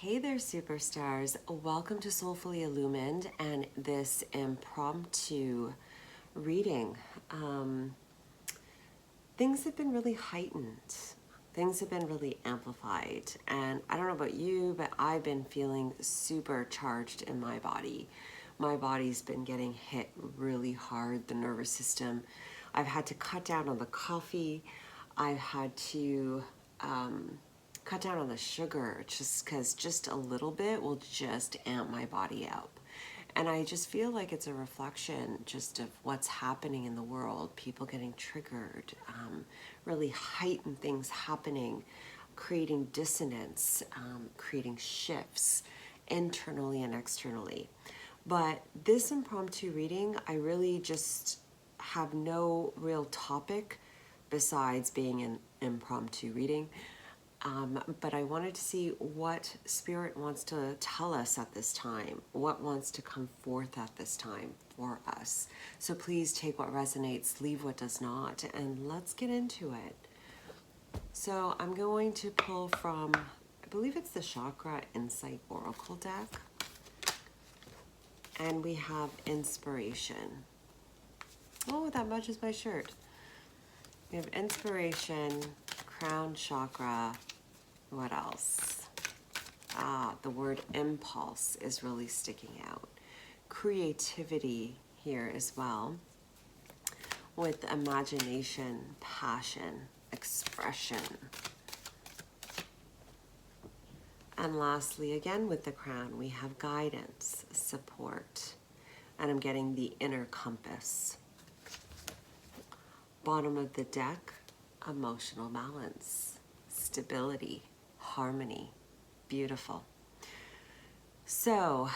Hey there, superstars. Welcome to Soulfully Illumined and this impromptu reading. Things have been really heightened. Things have been really amplified. And I don't know about you, but I've been feeling supercharged in my body. My body's been getting hit really hard, the nervous system. I've had to cut down on the coffee. I've had to cut down on the sugar just because just a little bit will just amp my body up. And I just feel like it's a reflection just of what's happening in the world, people getting triggered, really heightened things happening, creating dissonance, creating shifts internally and externally. But this impromptu reading, I really just have no real topic besides being an impromptu reading. But I wanted to see what Spirit wants to tell us at this time, what wants to come forth at this time for us. So please take what resonates, leave what does not, and let's get into it. So I'm going to pull from, I believe it's the Chakra Insight Oracle deck. And we have Inspiration. Oh, that matches my shirt. We have Inspiration, Crown Chakra. What else? The word impulse is really sticking out. Creativity here as well, with imagination, passion, expression. And lastly, again with the crown, we have guidance, support, and I'm getting the inner compass. Bottom of the deck, emotional balance, stability, harmony. Beautiful. So,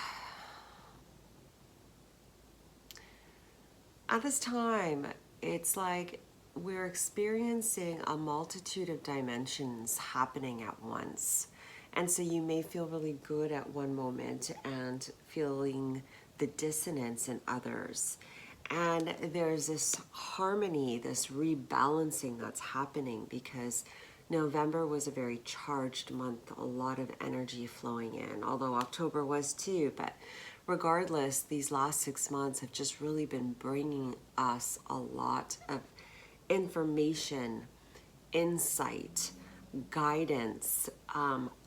at this time, it's like we're experiencing a multitude of dimensions happening at once. And so you may feel really good at one moment and feeling the dissonance in others. And there's this harmony, this rebalancing that's happening because November was a very charged month, a lot of energy flowing in, although October was too. But regardless, these last 6 months have just really been bringing us a lot of information, insight, guidance,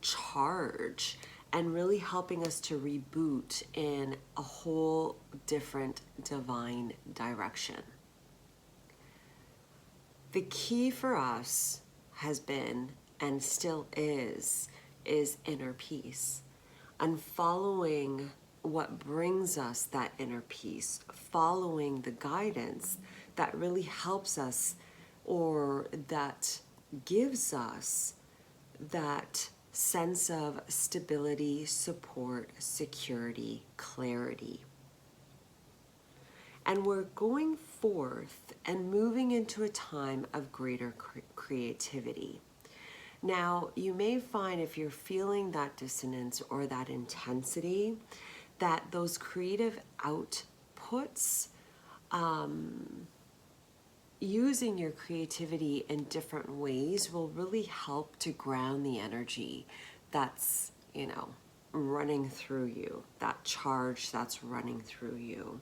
charge, and really helping us to reboot in a whole different divine direction. The key for us has been, and still is inner peace. And following what brings us that inner peace, following the guidance that really helps us or that gives us that sense of stability, support, security, clarity. And we're going forth and moving into a time of greater creativity. Now, you may find if you're feeling that dissonance or that intensity, that those creative outputs, using your creativity in different ways will really help to ground the energy that's, running through you, that charge that's running through you.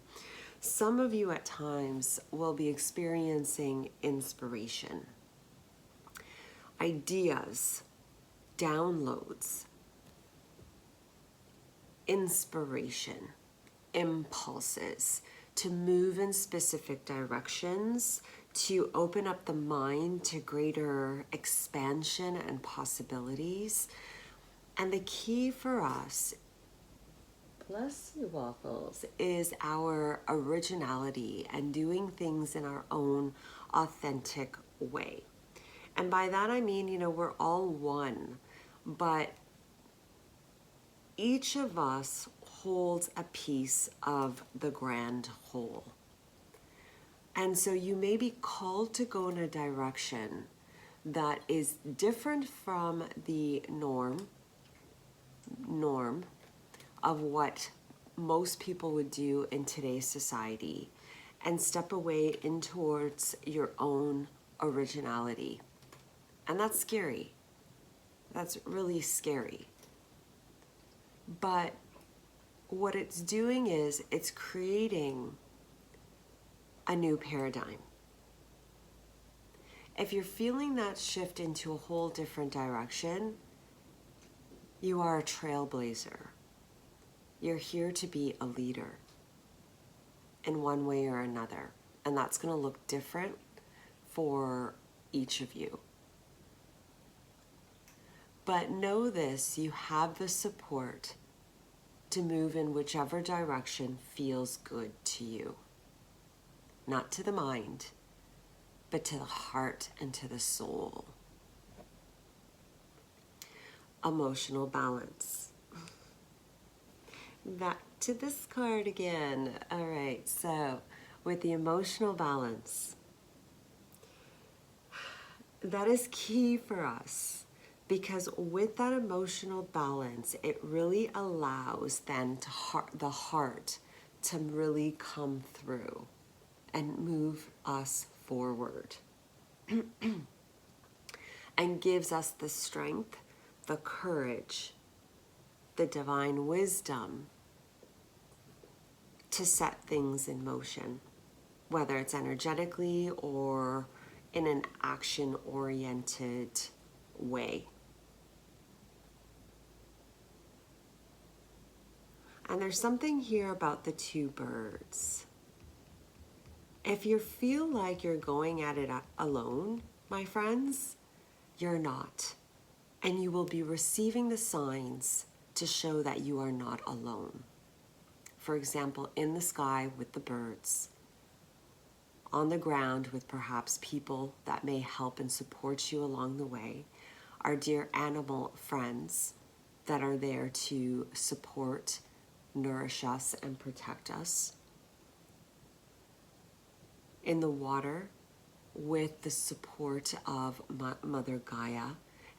Some of you at times will be experiencing inspiration, ideas, downloads, inspiration, impulses to move in specific directions, to open up the mind to greater expansion and possibilities. And the key for us, bless you waffles, is our originality and doing things in our own authentic way. And by that I mean, we're all one, but each of us holds a piece of the grand whole. And so you may be called to go in a direction that is different from the norm of what most people would do in today's society and step away in towards your own originality. And that's scary. That's really scary. But what it's doing is it's creating a new paradigm. If you're feeling that shift into a whole different direction, you are a trailblazer. You're here to be a leader in one way or another. And that's going to look different for each of you. But know this, you have the support to move in whichever direction feels good to you. Not to the mind, but to the heart and to the soul. Emotional balance. Back to this card again. All right, so with the emotional balance, that is key for us, because with that emotional balance, it really allows then the heart to really come through and move us forward and gives us the strength, the courage, the divine wisdom to set things in motion, whether it's energetically or in an action-oriented way. And there's something here about the two birds. If you feel like you're going at it alone, my friends, you're not. And you will be receiving the signs to show that you are not alone. For example, in the sky with the birds, on the ground with perhaps people that may help and support you along the way, our dear animal friends that are there to support, nourish us, and protect us. In the water with the support of Mother Gaia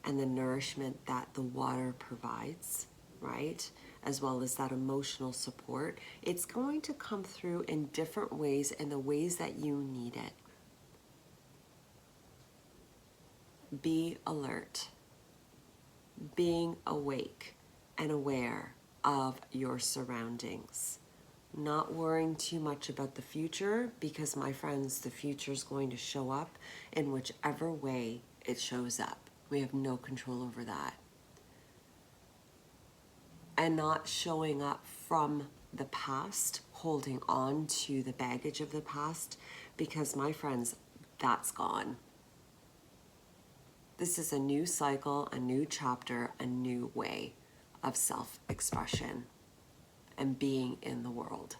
and the nourishment that the water provides, right? As well as that emotional support. It's going to come through in different ways, in the ways that you need it. Be alert. Being awake and aware of your surroundings. Not worrying too much about the future, because my friends, the future is going to show up in whichever way it shows up. We have no control over that. And not showing up from the past, holding on to the baggage of the past, because my friends, that's gone. This is a new cycle, a new chapter, a new way of self-expression and being in the world.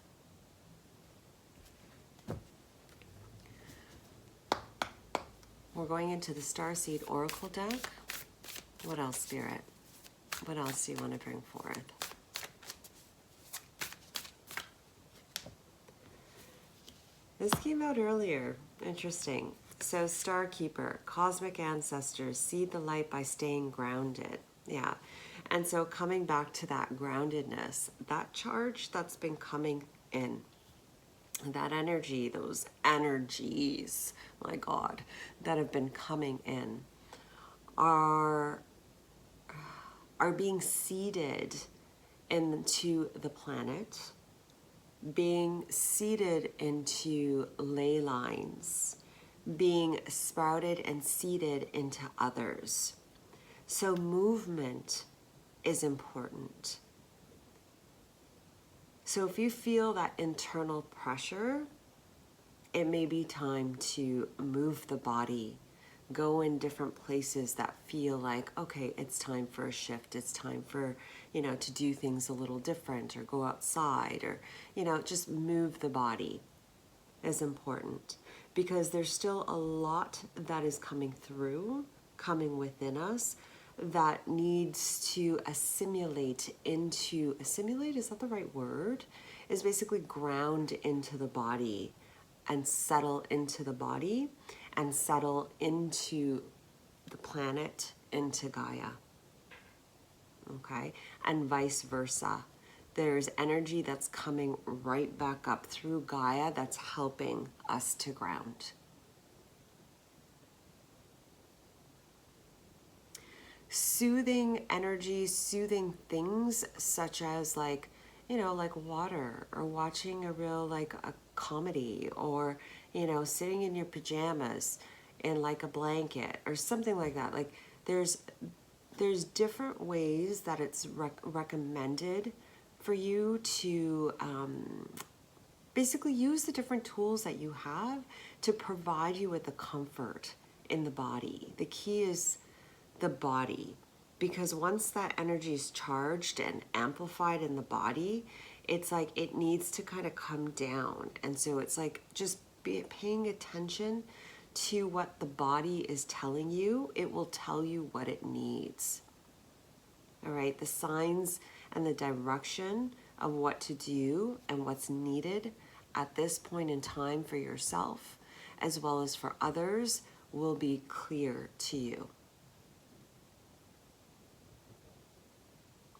We're going into the Starseed Oracle deck. What else, Spirit? What else do you want to bring forth? This came out earlier. Interesting. So, Starkeeper, cosmic ancestors, see the light by staying grounded. Yeah. And so coming back to that groundedness, that charge that's been coming in, that energy, those energies, my God, that have been coming in are being seeded into the planet, being seeded into ley lines, being sprouted and seeded into others. So movement is important. So if you feel that internal pressure, it may be time to move the body, go in different places that feel like, okay, it's time for a shift. It's time for, to do things a little different, or go outside, or, just move the body is important, because there's still a lot that is coming within us that needs to assimilate, is that the right word? Is basically ground into the body and settle into the body and settle into the planet, into Gaia. Okay? And vice versa. There's energy that's coming right back up through Gaia that's helping us to ground. soothing energy, soothing things such as like, you know, like water, or watching a real like a comedy, or, you know, sitting in your pajamas in like a blanket or something like that. Like there's different ways that it's recommended for you to basically use the different tools that you have to provide you with the comfort in the body. The key is the body, because once that energy is charged and amplified in the body, it's like it needs to kind of come down. And so it's like just paying attention to what the body is telling you. It will tell you what it needs. All right, the signs and the direction of what to do and what's needed at this point in time for yourself, as well as for others, will be clear to you.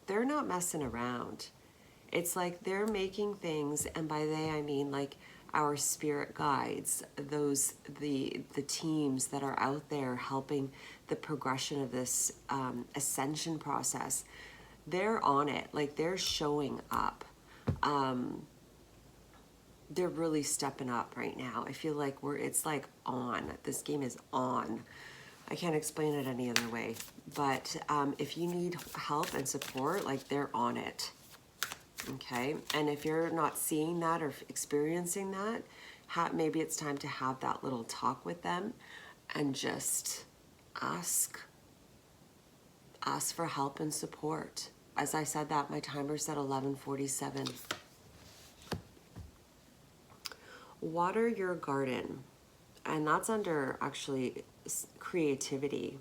They're not messing around. It's like they're making things, and by they I mean like our spirit guides, the teams that are out there helping the progression of this ascension process. They're on it, like they're showing up. They're really stepping up right now. I feel like it's like on. This game is on. I can't explain it any other way. But if you need help and support, like they're on it. Okay? And if you're not seeing that or experiencing that, maybe it's time to have that little talk with them and just ask for help and support. As I said that, my timer said 11:47. Water your garden, and that's under actually creativity.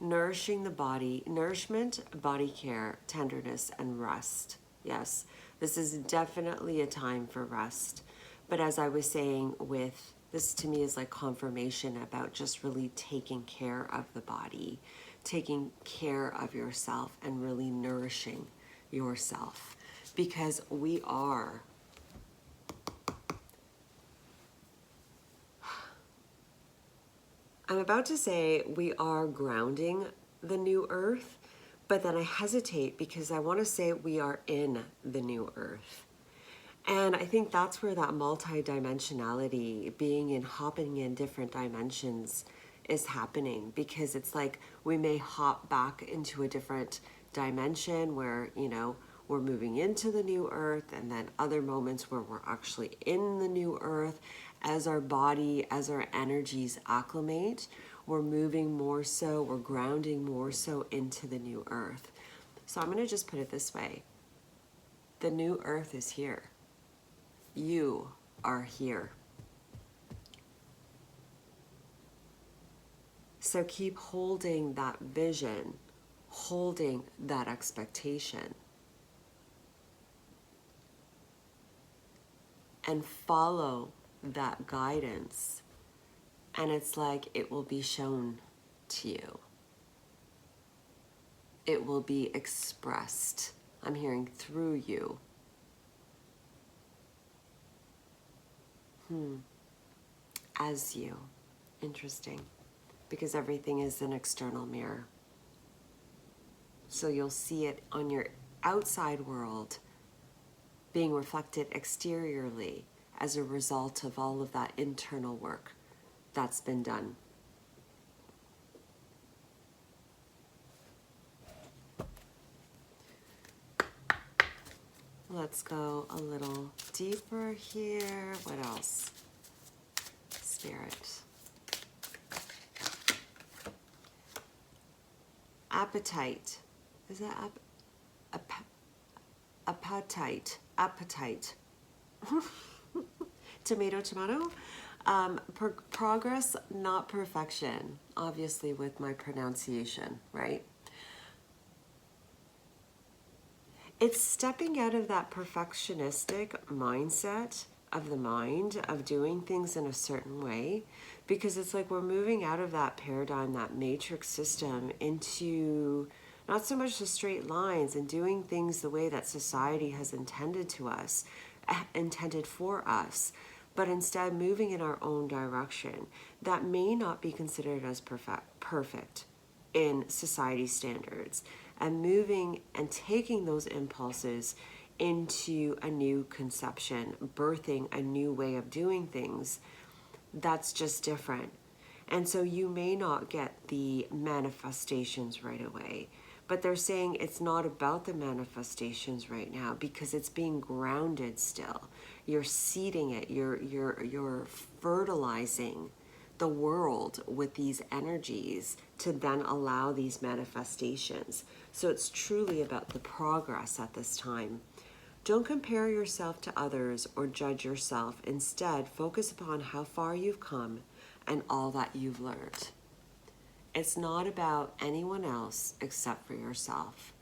Nourishing the body, nourishment, body care, tenderness, and rest. Yes, this is definitely a time for rest. But as I was saying, with this to me is like confirmation about just really taking care of the body, taking care of yourself, and really nourishing yourself, because we are I'm about to say we are grounding the new earth, but then I hesitate because I want to say we are in the new earth. And I think that's where that multi-dimensionality, being in, hopping in different dimensions is happening, because it's like we may hop back into a different dimension where, you know, we're moving into the new earth, and then other moments where we're actually in the new earth. As our body, as our energies acclimate, we're moving more so, we're grounding more so into the new earth. So I'm going to just put it this way. The new earth is here. You are here. So keep holding that vision, holding that expectation, and follow that guidance, and it's like it will be shown to you. It will be expressed. I'm hearing through you. As you. Interesting. Because everything is an external mirror. So you'll see it on your outside world being reflected exteriorly as a result of all of that internal work that's been done. Let's go a little deeper here. What else? Spirit. Appetite. Is that appetite? Appetite. Tomato, tomato. Progress, not perfection. Obviously with my pronunciation, right? It's stepping out of that perfectionistic mindset of the mind of doing things in a certain way, because it's like we're moving out of that paradigm, that matrix system, into not so much the straight lines and doing things the way that society has intended for us, but instead moving in our own direction. That may not be considered as perfect. in society standards, and moving and taking those impulses into a new conception, birthing a new way of doing things that's just different. And so you may not get the manifestations right away, but they're saying it's not about the manifestations right now because it's being grounded still. You're seeding it, you're fertilizing the world with these energies to then allow these manifestations. So it's truly about the progress at this time. Don't compare yourself to others or judge yourself. Instead, focus upon how far you've come and all that you've learned. It's not about anyone else except for yourself.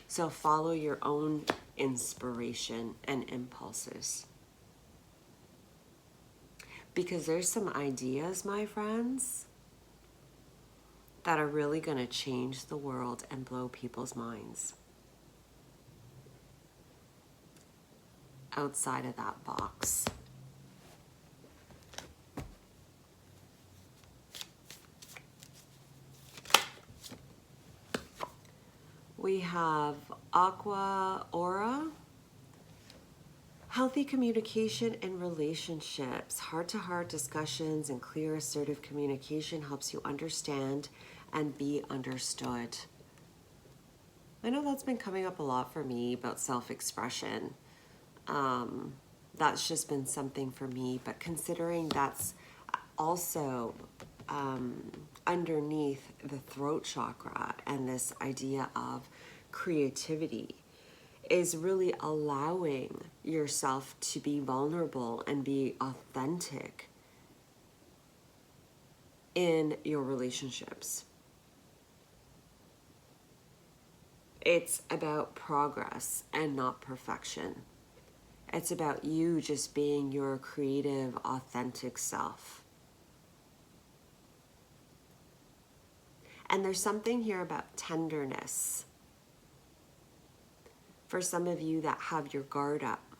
So follow your own inspiration and impulses. Because there's some ideas, my friends, that are really going to change the world and blow people's minds outside of that box. We have Aqua Aura. Healthy communication in relationships. Heart-to-heart discussions and clear, assertive communication helps you understand and be understood. I know that's been coming up a lot for me about self-expression. That's just been something for me, but considering that's also underneath the throat chakra and this idea of creativity is really allowing yourself to be vulnerable and be authentic in your relationships. It's about progress and not perfection. It's about you just being your creative, authentic self. And there's something here about tenderness. For some of you that have your guard up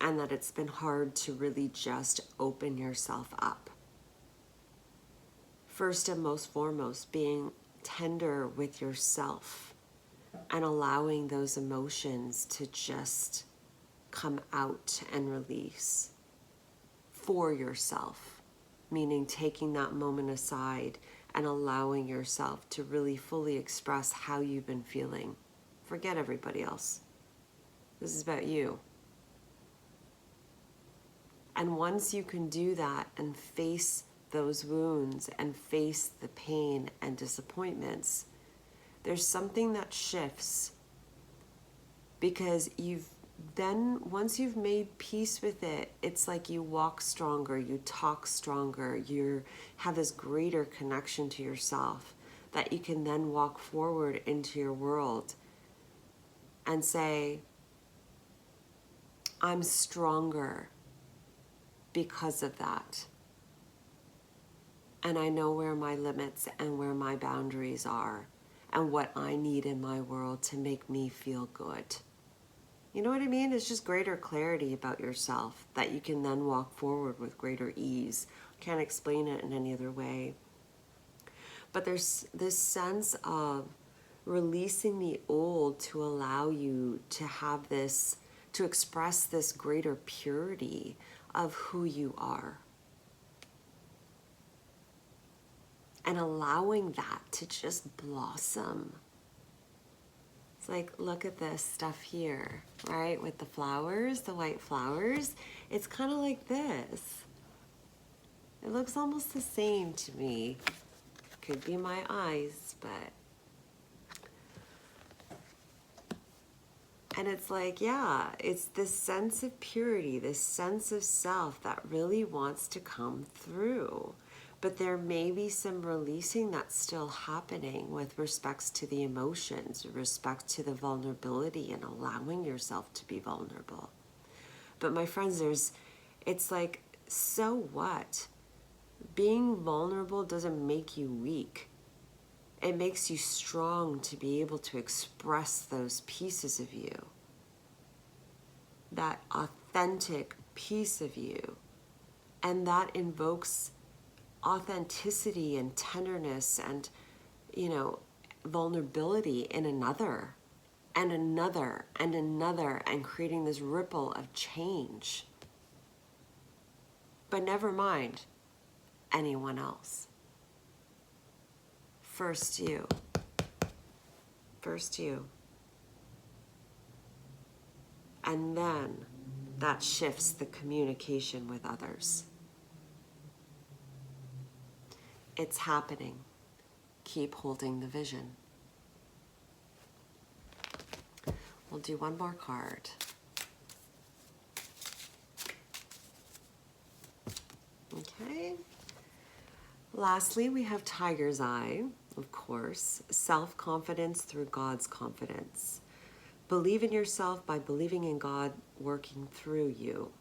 and that it's been hard to really just open yourself up. First and most foremost, being tender with yourself and allowing those emotions to just come out and release for yourself, meaning taking that moment aside and allowing yourself to really fully express how you've been feeling. Forget everybody else. This is about you. And once you can do that and face those wounds and face the pain and disappointments, there's something that shifts, because once you've made peace with it, it's like you walk stronger, you talk stronger, you have this greater connection to yourself that you can then walk forward into your world and say, I'm stronger because of that. And I know where my limits and where my boundaries are and what I need in my world to make me feel good. You know what I mean? It's just greater clarity about yourself that you can then walk forward with greater ease. Can't explain it in any other way. But there's this sense of releasing the old to allow you to have this, to express this greater purity of who you are. And allowing that to just blossom. It's like, look at this stuff here, right? With the flowers, the white flowers. It's kind of like this. It looks almost the same to me. Could be my eyes, but... And it's like, yeah, it's this sense of purity, this sense of self that really wants to come through. But there may be some releasing that's still happening with respects to the emotions, respect to the vulnerability and allowing yourself to be vulnerable. But my friends, it's like, so what? Being vulnerable doesn't make you weak. It makes you strong to be able to express those pieces of you. That authentic piece of you. And that invokes authenticity and tenderness and, you know, vulnerability in another and another and another, and creating this ripple of change. But never mind anyone else. First you. First you. And then that shifts the communication with others. It's happening. Keep holding the vision. We'll do one more card. Okay. Lastly, we have Tiger's Eye, of course. Self-confidence through God's confidence. Believe in yourself by believing in God working through you.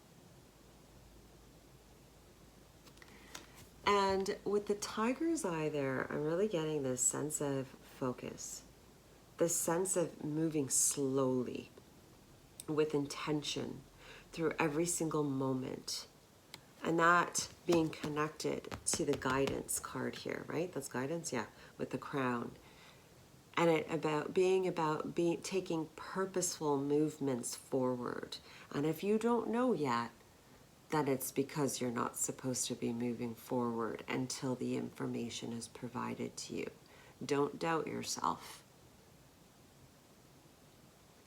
And with the Tiger's Eye there, I'm really getting this sense of focus, this sense of moving slowly with intention through every single moment. And that being connected to the guidance card here, right? That's guidance, yeah, with the crown. And it about taking purposeful movements forward. And if you don't know yet, then it's because you're not supposed to be moving forward until the information is provided to you. Don't doubt yourself.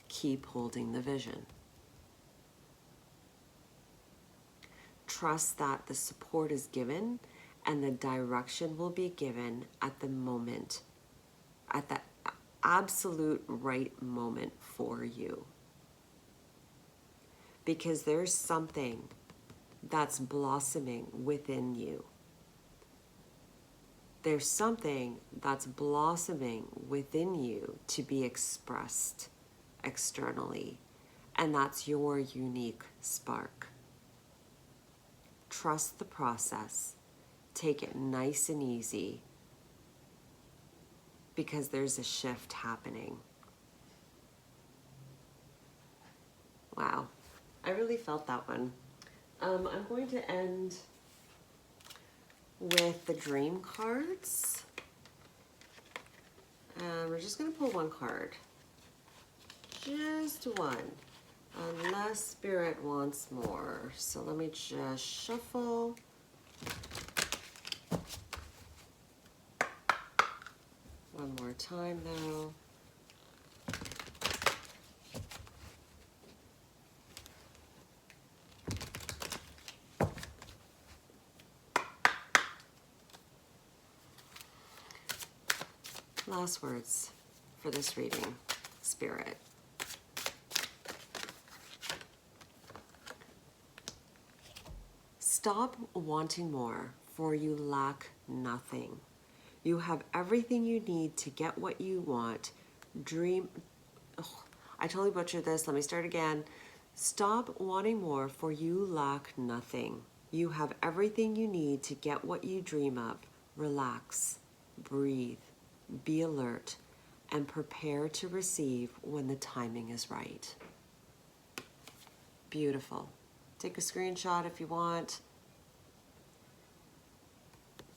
Keep holding the vision. Trust that the support is given and the direction will be given at the moment, at the absolute right moment for you. Because there's something that's blossoming within you. There's something that's blossoming within you to be expressed externally, and that's your unique spark. Trust the process. Take it nice and easy, because there's a shift happening. Wow, I really felt that one. I'm going to end with the dream cards. We're just going to pull one card. Just one. Unless Spirit wants more. So let me just shuffle. One more time though. Last words for this reading, Spirit. Stop wanting more, for you lack nothing. You have everything you need to get what you want. Dream. Oh, I totally butchered this. Let me start again. Stop wanting more, for you lack nothing. You have everything you need to get what you dream of. Relax, breathe, be alert, and prepare to receive when the timing is right. Beautiful. Take a screenshot if you want.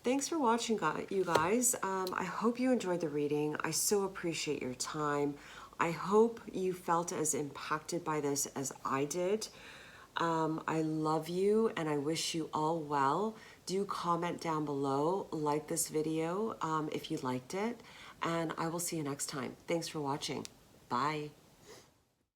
Thanks for watching, you guys. I hope you enjoyed the reading. I so appreciate your time. I hope you felt as impacted by this as I did. I love you and I wish you all well. Do comment down below, like this video if you liked it, and I will see you next time. Thanks for watching. Bye.